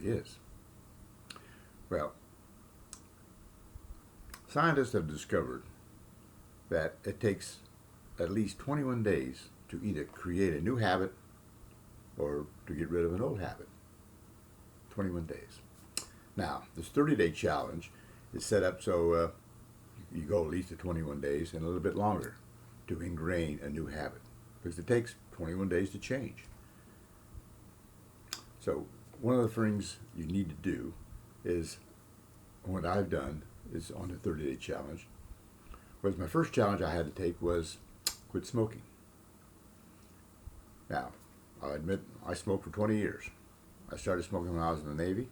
really is. Well, scientists have discovered that it takes at least 21 days to either create a new habit or to get rid of an old habit. 21 days. Now, this 30-day challenge is set up so you go at least to 21 days and a little bit longer to ingrain a new habit, because it takes 21 days to change. So one of the things you need to do is, what I've done is on the 30-day challenge, was my first challenge I had to take was quit smoking. Now, I admit I smoked for 20 years. I started smoking when I was in the Navy.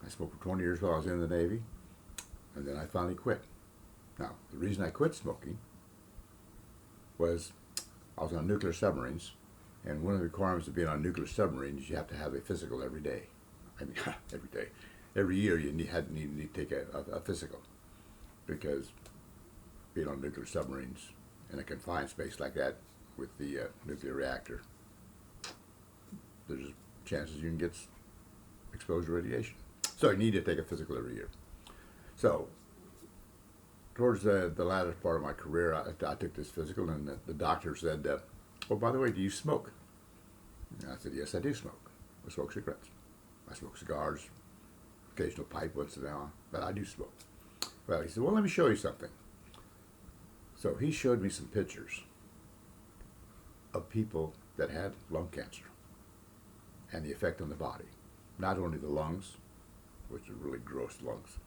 I smoked for 20 years while I was in the Navy, and then I finally quit. Now, the reason I quit smoking was I was on nuclear submarines, and one of the requirements of being on nuclear submarines is you have to have a physical every day. I mean, every day. Every year you need to take a physical, because being on nuclear submarines in a confined space like that with the nuclear reactor, there's chances you can get exposed to radiation. So you need to take a physical every year. So towards the latter part of my career, I took this physical, and the doctor said, "Oh, by the way, do you smoke?" And I said, "Yes, I do smoke. I smoke cigarettes. I smoke cigars, occasional pipe once in a while, but I do smoke." Well, he said, "Well, let me show you something." So he showed me some pictures of people that had lung cancer and the effect on the body. Not only the lungs, which are really gross lungs,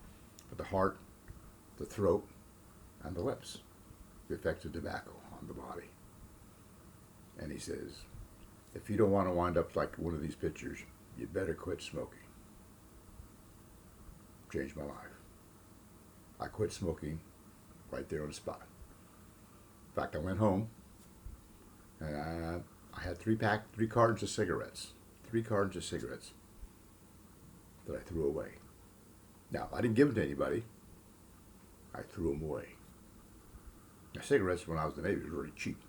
but the heart, the throat, and the lips, the effects of tobacco on the body. And he says, if you don't want to wind up like one of these pictures, you better quit smoking. Changed my life. I quit smoking right there on the spot. In fact, I went home and I had three cartons of cigarettes. 3 cartons of cigarettes that I threw away. Now, I didn't give them to anybody. I threw them away. Now, cigarettes when I was in the Navy was really cheap.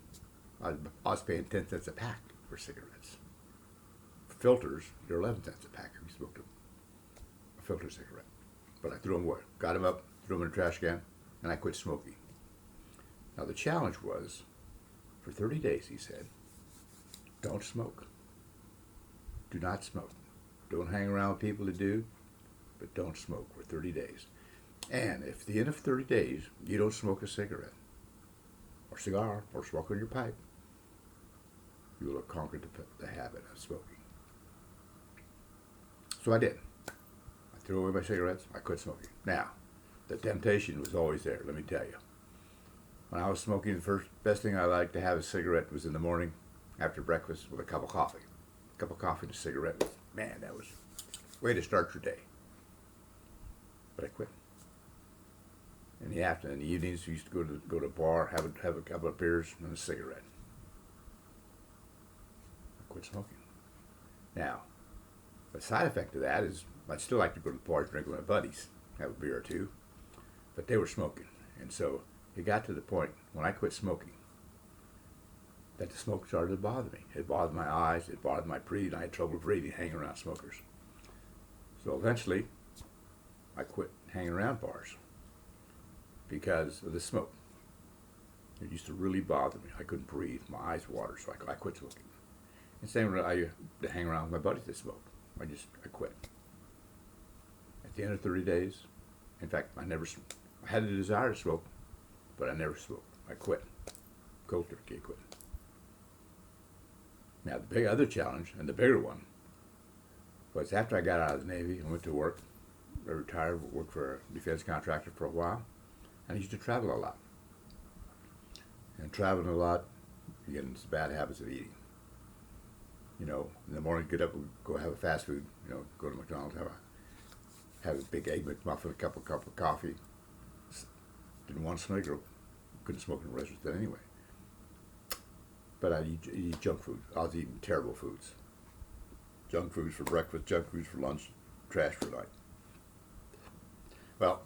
I was paying 10 cents a pack for cigarettes. Filters, they're 11 cents a pack if you smoked a filter cigarette. But I threw them away. Got them up, threw them in the trash can, and I quit smoking. Now, the challenge was, for 30 days, he said, don't smoke. Do not smoke. Don't hang around with people that do, but don't smoke for 30 days. And if at the end of 30 days you don't smoke a cigarette or cigar or smoke on your pipe, you will have conquered the habit of smoking. So I did. I threw away my cigarettes. I quit smoking. Now, the temptation was always there, let me tell you. When I was smoking, the best thing I liked to have a cigarette was in the morning after breakfast with a cup of coffee. A cup of coffee and a cigarette was, man, that was a way to start your day. But I quit. In the afternoon, in the evenings, we used to go to a bar, have a couple of beers and a cigarette. I quit smoking. Now, the side effect of that is I'd still like to go to the bar and drink with my buddies, have a beer or two, but they were smoking. And so it got to the point when I quit smoking that the smoke started to bother me. It bothered my eyes, it bothered my breathing. I had trouble breathing hanging around smokers. So eventually, I quit hanging around bars because of the smoke. It used to really bother me. I couldn't breathe. My eyes watered, so I quit smoking. And same when I used to hang around with my buddies that smoke. I quit. At the end of 30 days, in fact, I had the desire to smoke, but I never smoked. I quit. Cold turkey, I quit. Now, the big other challenge, and the bigger one, was after I got out of the Navy and went to work, I retired, worked for a defense contractor for a while, and I used to travel a lot. And traveling a lot, you get into bad habits of eating. You know, in the morning, get up, go have a fast food, go to McDonald's, have a big Egg McMuffin, a cup of coffee. Didn't want to smoke, or couldn't smoke in a restaurant anyway. But I'd eat junk food. I was eating terrible foods. Junk foods for breakfast, junk foods for lunch, trash for night. Well,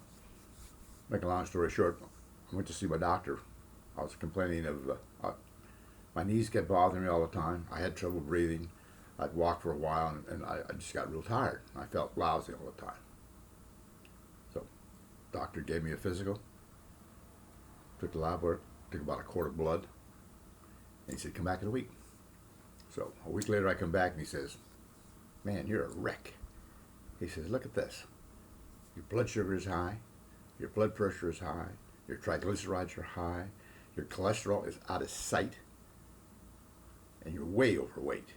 make a long story short, I went to see my doctor. I was complaining of my knees kept bothering me all the time. I had trouble breathing. I'd walk for a while, and I just got real tired. I felt lousy all the time. So, doctor gave me a physical, took the lab work, took about a quart of blood, and he said, come back in a week. So, a week later I come back and he says, man, you're a wreck. He says, look at this. Your blood sugar is high, your blood pressure is high, your triglycerides are high, your cholesterol is out of sight, and you're way overweight.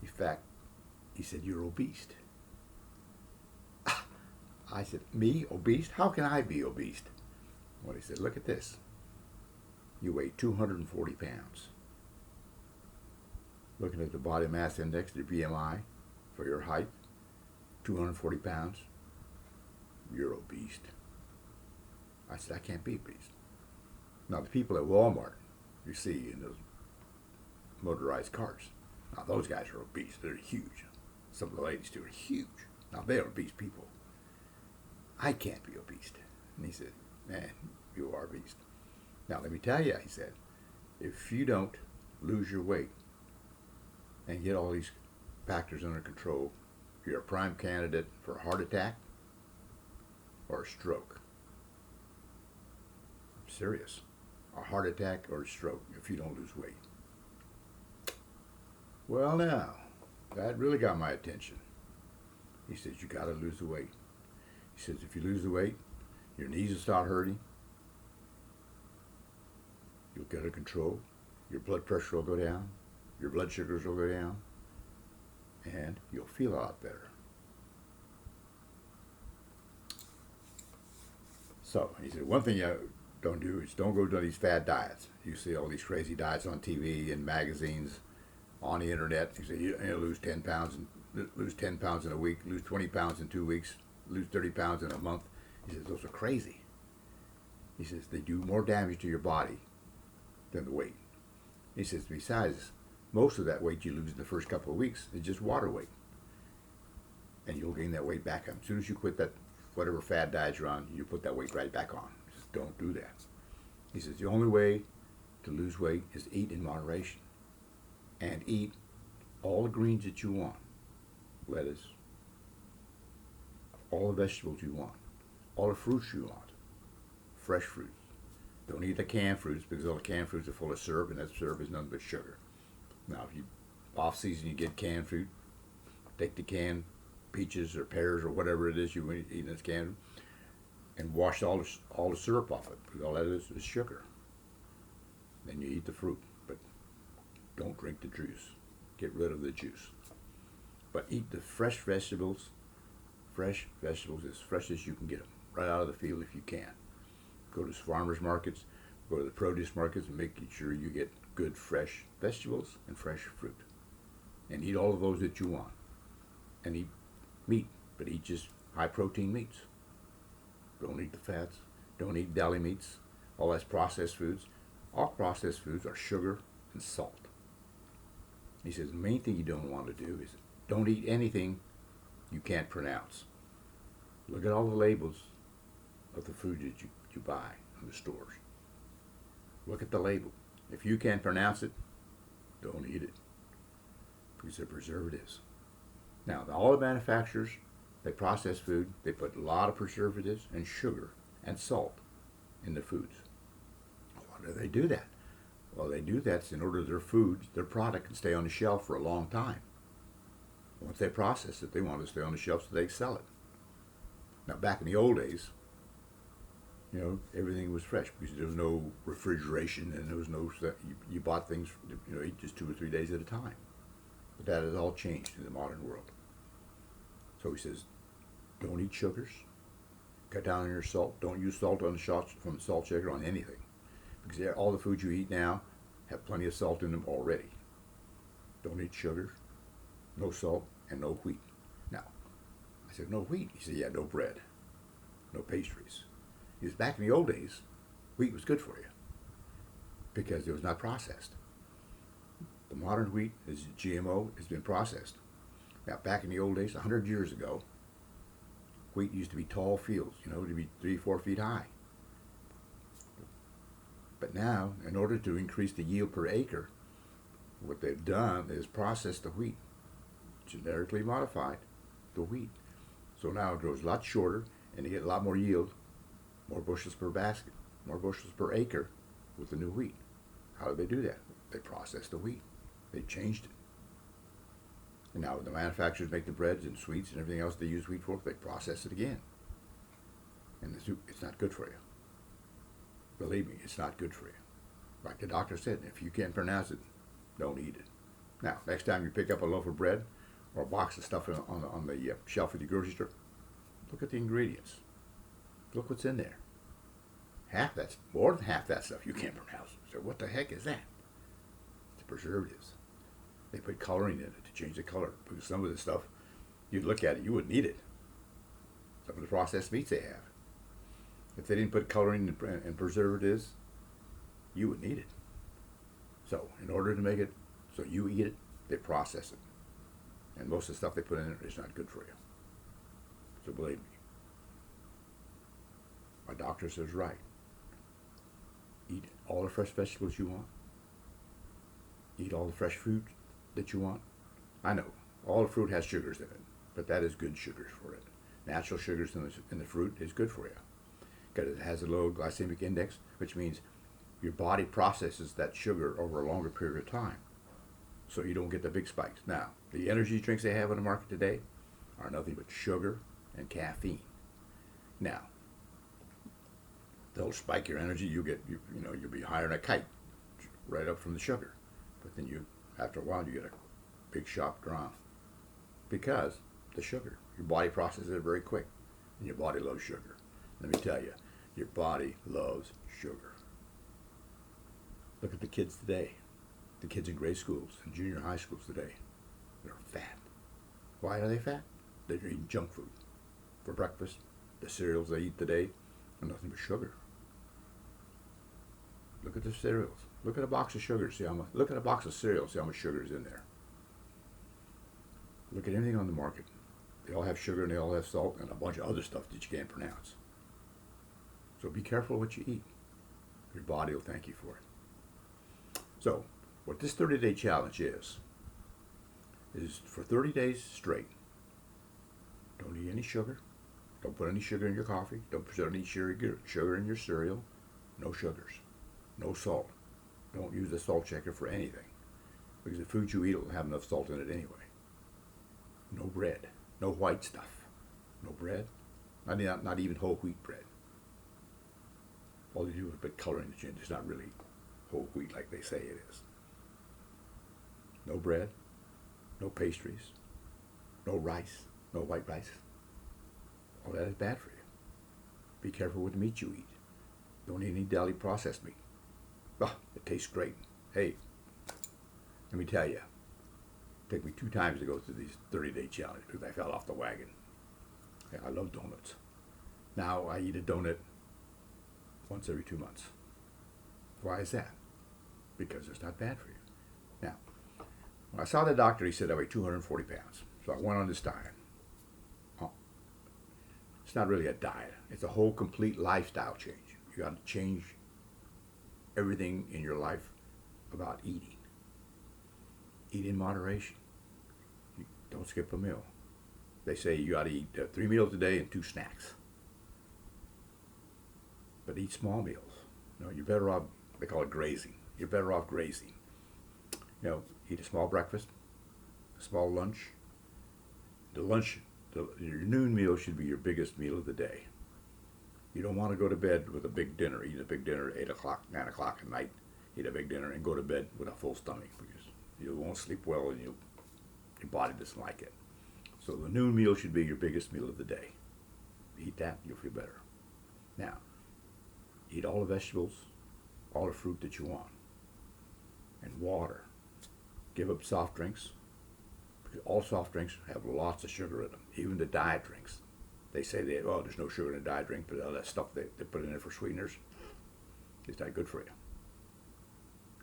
In fact, he said, you're obese. I said, me, obese? How can I be obese? Well, he said, look at this. You weigh 240 pounds. Looking at the body mass index, the BMI, for your height, 240 pounds, you're obese. I said, I can't be obese. Now, the people at Walmart, you see in those motorized cars, now those guys are obese. They're huge. Some of the ladies too are huge. Now, they're obese people. I can't be obese. And he said, man, you are obese. Now, let me tell you, he said, if you don't lose your weight and get all these factors under control, you're a prime candidate for a heart attack or a stroke. I'm serious. A heart attack or a stroke if you don't lose weight. Well, now, that really got my attention. He says, you got to lose the weight. He says, if you lose the weight, your knees will start hurting. You'll get under control. Your blood pressure will go down. Your blood sugars will go down. And you'll feel a lot better. So, he said, one thing you don't do is don't go to these fad diets. You see all these crazy diets on TV and magazines, on the internet. He said, you lose 10 pounds in a week, lose 20 pounds in 2 weeks, lose 30 pounds in a month. He says, those are crazy. He says, they do more damage to your body than the weight. He says, besides, most of that weight you lose in the first couple of weeks is just water weight. And you'll gain that weight back on. As soon as you quit that, whatever fad diet you're on, you put that weight right back on. He says, don't do that. He says, the only way to lose weight is eat in moderation. And eat all the greens that you want. Lettuce. All the vegetables you want. All the fruits you want. Fresh fruits. Don't eat the canned fruits because all the canned fruits are full of syrup, and that syrup is nothing but sugar. Now, if you off season you get canned fruit, take the canned peaches or pears or whatever it is you eat in this can, and wash all the syrup off it because all that is sugar. Then you eat the fruit, but don't drink the juice. Get rid of the juice. But eat the fresh vegetables as fresh as you can get them, right out of the field if you can. Go to farmers markets, go to the produce markets, and make sure you get good fresh vegetables and fresh fruit. And eat all of those that you want. And eat meat, but eat just high protein meats. Don't eat the fats. Don't eat deli meats. All that's processed foods. All processed foods are sugar and salt. He says the main thing you don't want to do is don't eat anything you can't pronounce. Look at all the labels of the food that you buy in the stores. Look at the label. If you can't pronounce it, don't eat it because they're preservatives. Now, all the manufacturers, they process food, they put a lot of preservatives and sugar and salt in the foods. Why do they do that? Well, they do that in order their food, their product can stay on the shelf for a long time. Once they process it, they want it to stay on the shelf so they can sell it. Now, back in the old days, everything was fresh because there was no refrigeration and there was no, you bought things, eat just 2 or 3 days at a time. But that has all changed in the modern world. So he says, don't eat sugars. Cut down on your salt. Don't use salt on the shots from the salt shaker on anything. Because all the foods you eat now have plenty of salt in them already. Don't eat sugars, no salt, and no wheat. Now, I said, no wheat? He said, yeah, no bread, no pastries. He says, back in the old days, wheat was good for you because it was not processed. The modern wheat is GMO, has been processed. Now, back in the old days, 100 years ago, wheat used to be tall fields, to be 3-4 feet high. But now, in order to increase the yield per acre, What they've done is process the wheat, genetically modified the wheat. So now it grows a lot shorter and you get a lot more yield, more bushels per basket, more bushels per acre with the new wheat. How do they do that? They process the wheat. They changed it. And now the manufacturers make the breads and sweets and everything else they use wheat for, they process it again. And it's not good for you. Believe me, it's not good for you. Like the doctor said, if you can't pronounce it, don't eat it. Now, next time you pick up a loaf of bread or a box of stuff on the shelf at the grocery store, look at the ingredients. Look what's in there. More than half that stuff you can't pronounce. So what the heck is that? It's preservatives. They put coloring in it to change the color. Because some of the stuff, you'd look at it, you wouldn't eat it. Some of the processed meats they have. If they didn't put coloring and preservatives, you wouldn't eat it. So in order to make it so you eat it, they process it. And most of the stuff they put in it is not good for you. So believe me. My doctor says right. Eat all the fresh vegetables you want. Eat all the fresh fruit that you want. I know, all the fruit has sugars in it, but that is good sugars for it. Natural sugars in the fruit is good for you because it has a low glycemic index, which means your body processes that sugar over a longer period of time, so you don't get the big spikes. Now, the energy drinks they have on the market today are nothing but sugar and caffeine. Now, they'll spike your energy. You'll be higher than a kite, right up from the sugar. But then after a while, you get a big sharp drop because the sugar. Your body processes it very quick, and your body loves sugar. Let me tell you, your body loves sugar. Look at the kids today. The kids in grade schools and junior high schools today. They're fat. Why are they fat? They're eating junk food for breakfast. The cereals they eat today are nothing but sugar. Look at the cereals. Look at a box of sugar. Look at a box of cereal. See how much sugar is in there. Look at anything on the market. They all have sugar and they all have salt and a bunch of other stuff that you can't pronounce. So be careful what you eat. Your body will thank you for it. So, what this 30-day challenge is for 30 days straight, don't eat any sugar. Don't put any sugar in your coffee. Don't put any sugar in your cereal. No sugars. No salt. Don't use a salt checker for anything, because the food you eat will have enough salt in it anyway. No bread. No white stuff. No bread. Not even whole wheat bread. All they do is put coloring in it. It's not really whole wheat like they say it is. No bread. No pastries. No rice. No white rice. All that is bad for you. Be careful with the meat you eat. Don't eat any deli processed meat. Oh, it tastes great. Hey, let me tell you, it took me 2 times to go through these 30-day challenge because I fell off the wagon. Yeah, I love donuts. Now I eat a donut once every 2 months. Why is that? Because it's not bad for you. Now, when I saw the doctor, he said I weigh 240 pounds. So I went on this diet. It's not really a diet. It's a whole complete lifestyle change. You got to change everything in your life about eating. Eat in moderation. Don't skip a meal. They say you got to eat 3 meals a day and 2 snacks. But eat small meals. You're better off, they call it grazing. You're better off grazing. Eat a small breakfast, a small lunch. Your noon meal should be your biggest meal of the day. You don't want to go to bed with a big dinner. Eat a big dinner at 8 o'clock, 9 o'clock at night. Eat a big dinner and go to bed with a full stomach because you won't sleep well and your body doesn't like it. So the noon meal should be your biggest meal of the day. Eat that, you'll feel better. Now, eat all the vegetables, all the fruit that you want, and water. Give up soft drinks, because all soft drinks have lots of sugar in them, even the diet drinks. They say there's no sugar in a diet drink, but all that stuff they put in it for sweeteners is not good for you.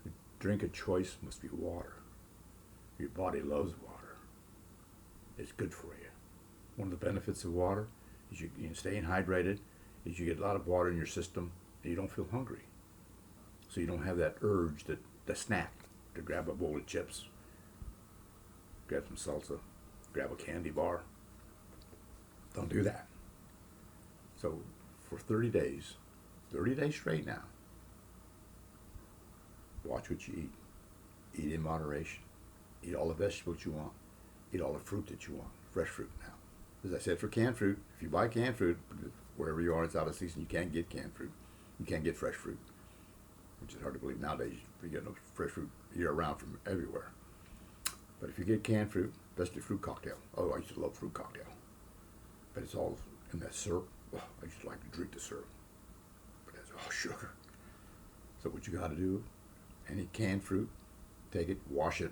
The drink of choice must be water. Your body loves water. It's good for you. One of the benefits of water is you staying hydrated, is you get a lot of water in your system and you don't feel hungry. So you don't have that urge to snack. to grab a bowl of chips, grab some salsa, grab a candy bar. Don't do that. So for 30 days straight now, watch what you eat. Eat in moderation. Eat all the vegetables you want. Eat all the fruit that you want. Fresh fruit now. As I said, for canned fruit, if you buy canned fruit, wherever you are, it's out of season, you can't get canned fruit. You can't get fresh fruit, which is hard to believe nowadays. You get no fresh fruit year-round from everywhere. But if you get canned fruit, especially fruit cocktail. Oh, I used to love fruit cocktail. But it's all in that syrup. Oh, I used to like to drink the syrup. But that's all sugar. So what you got to do, any canned fruit, take it, wash it.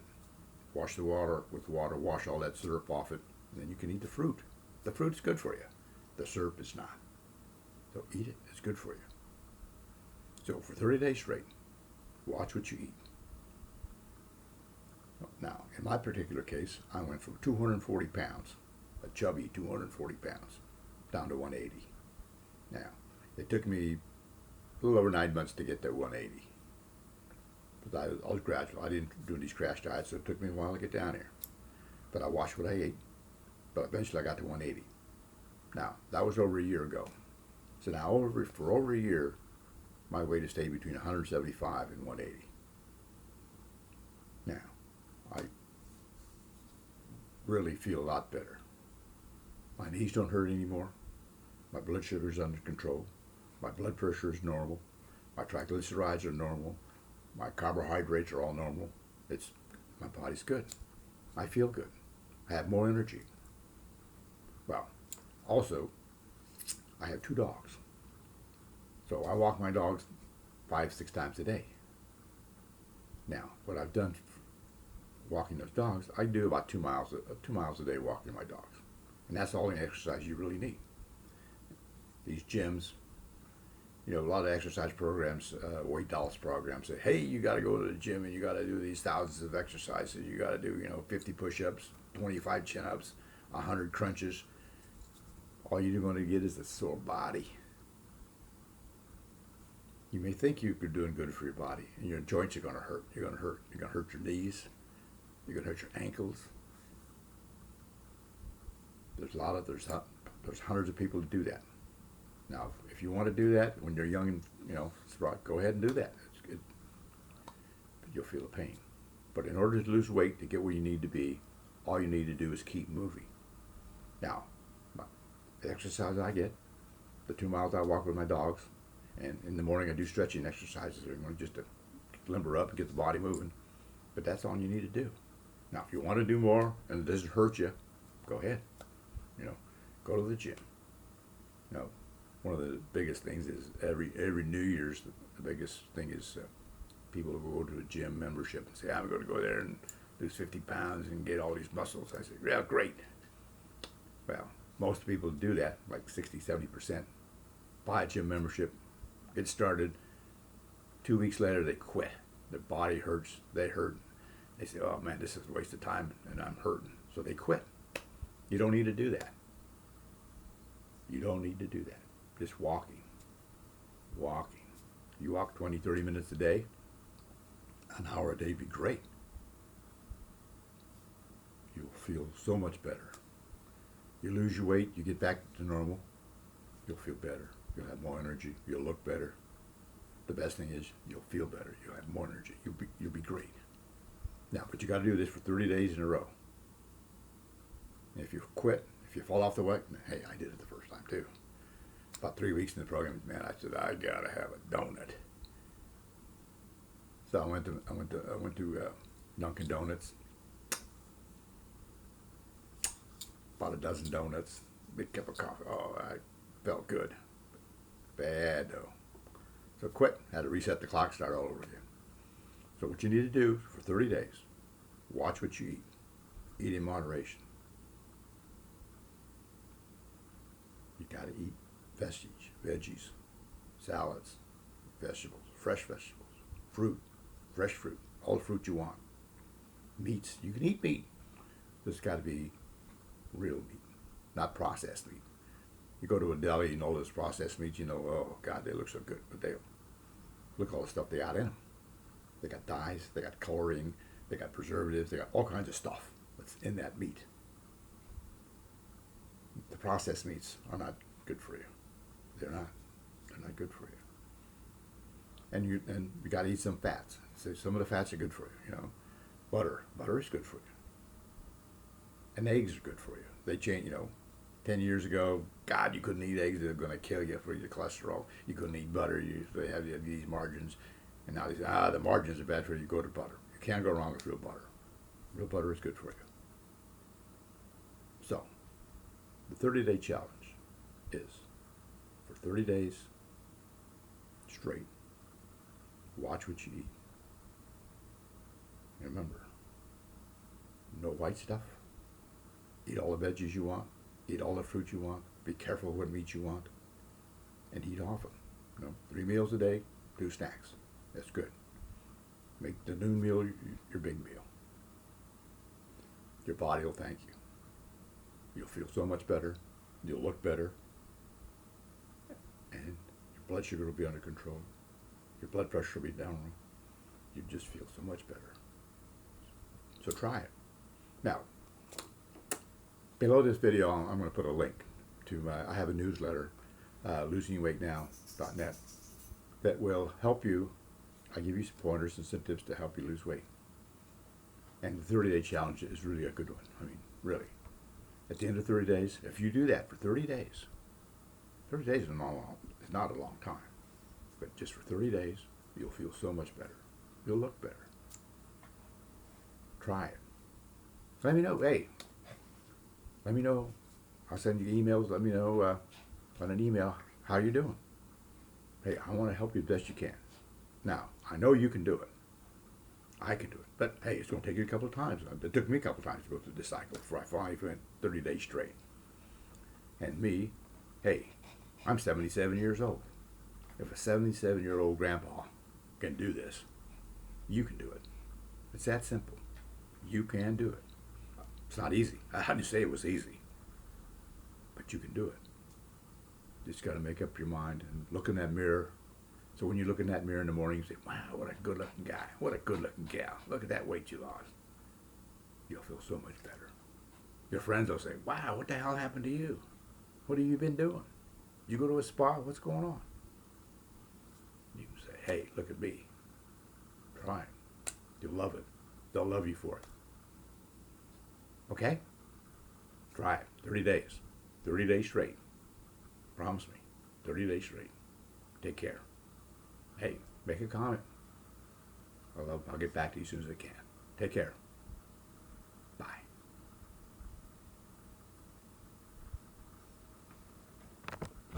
Wash the water with water, wash all that syrup off it, and then you can eat the fruit. The fruit's good for you. The syrup is not. So eat it. It's good for you. So for 30 days straight, watch what you eat. Now, in my particular case, I went from 240 pounds, a chubby 240 pounds, down to 180. Now, it took me a little over 9 months to get to 180. But I was gradual. I didn't do these crash diets, so it took me a while to get down here. But I watched what I ate. But eventually I got to 180. Now, that was over a year ago. So now, for over a year, my weight has stayed between 175 and 180. Now, I really feel a lot better. My knees don't hurt anymore. My blood sugar is under control. My blood pressure is normal. My triglycerides are normal. My carbohydrates are all normal. My body's good. I feel good. I have more energy. Well, also, I have 2 dogs. So I walk my dogs 5-6 times a day. Now, what I've done walking those dogs, I do about 2 miles a day walking my dogs. And that's all the exercise you really need. These gyms, a lot of exercise programs, weight loss programs say, hey, you got to go to the gym and you got to do these thousands of exercises. You got to do, 50 push-ups, 25 chin-ups, 100 crunches. All you're going to get is a sore body. You may think you're doing good for your body, and your joints are going to hurt. You're going to hurt. You're going to hurt your knees. You're going to hurt your ankles. There's hundreds of people to do that. Now, if you want to do that when you're young and go ahead and do that. It's good, but you'll feel the pain. But in order to lose weight, to get where you need to be, all you need to do is keep moving. Now, the exercise I get, the 2 miles I walk with my dogs, and in the morning I do stretching exercises, just to limber up and get the body moving. But that's all you need to do. Now, if you want to do more and it doesn't hurt you, go ahead. Go to the gym. One of the biggest things is every New Year's, the biggest thing is people will go to a gym membership and say, I'm going to go there and lose 50 pounds and get all these muscles. I say, yeah, great. Well, most people do that, like 60-70%. Buy a gym membership, get started. 2 weeks later, they quit. Their body hurts. They hurt. They say, oh, man, this is a waste of time, and I'm hurting. So they quit. You don't need to do that. You don't need to do that. Just walking. Walking. You walk 20, 30 minutes a day, an hour a day would be great. You'll feel so much better. You lose your weight, you get back to normal, you'll feel better. You'll have more energy. You'll look better. The best thing is you'll feel better. You'll have more energy. You'll be great. Now, but you got to do this for 30 days in a row. And if you quit, if you fall off the wagon, hey, I did it the first time too. About 3 weeks in the program, man, I said I gotta have a donut. So I went to Dunkin' Donuts. Bought a dozen donuts, big cup of coffee. Oh, I felt good. Bad though. So quit. Had to reset the clock, start all over again. So what you need to do for 30 days, watch what you eat. Eat in moderation. You gotta eat veggies, salads, vegetables, fresh vegetables, fruit, fresh fruit, all the fruit you want. Meats, you can eat meat. There's got to be real meat, not processed meat. You go to a deli and all those processed meats, oh God, they look so good, but they look all the stuff they got in them. They got dyes, they got coloring, they got preservatives, they got all kinds of stuff that's in that meat. The processed meats are not good for you. They're not. They're not good for you. And you got to eat some fats. So some of the fats are good for you. You know, butter is good for you. And eggs are good for you. They change. You know, 10 years ago, God, you couldn't eat eggs. They're going to kill you for your cholesterol. You couldn't eat butter. They have these margins. And now they say, the margins are bad for you. Go to butter. You can't go wrong with real butter. Real butter is good for you. So, the 30-day challenge is for 30 days straight, watch what you eat. And remember, no white stuff. Eat all the veggies you want. Eat all the fruit you want. Be careful what meat you want. And eat often. 3 meals a day, 2 snacks. That's good. Make the noon meal your big meal. Your body will thank you. You'll feel so much better. You'll look better. And your blood sugar will be under control. Your blood pressure will be down. You just feel so much better. So try it. Now, below this video, I'm going to put a link to I have a newsletter, losingweightnow.net, that will help you. I give you some pointers and some tips to help you lose weight. And the 30-day challenge is really a good one. I mean, really. At the end of 30 days, if you do that for 30 days, 30 days is not a long time. But just for 30 days, you'll feel so much better. You'll look better. Try it. Let me know. Hey, let me know. I'll send you emails. Let me know on an email how you're doing. Hey, I want to help you the best you can. Now, I know you can do it. I can do it. But hey, it's going to take you a couple of times. It took me a couple of times to go through this cycle before I finally went 30 days straight. And me, hey, I'm 77 years old. If a 77-year-old grandpa can do this, you can do it. It's that simple. You can do it. It's not easy. I didn't say it was easy. But you can do it. You just got to make up your mind and look in that mirror. So when you look in that mirror in the morning, you say, wow, what a good-looking guy. What a good-looking gal. Look at that weight you lost. You'll feel so much better. Your friends will say, wow, what the hell happened to you? What have you been doing? You go to a spa? What's going on? You can say, hey, look at me. Try it. You'll love it. They'll love you for it. Okay? Try it. 30 days. 30 days straight. Promise me. 30 days straight. Take care. Hey, make a comment. I'll get back to you as soon as I can. Take care.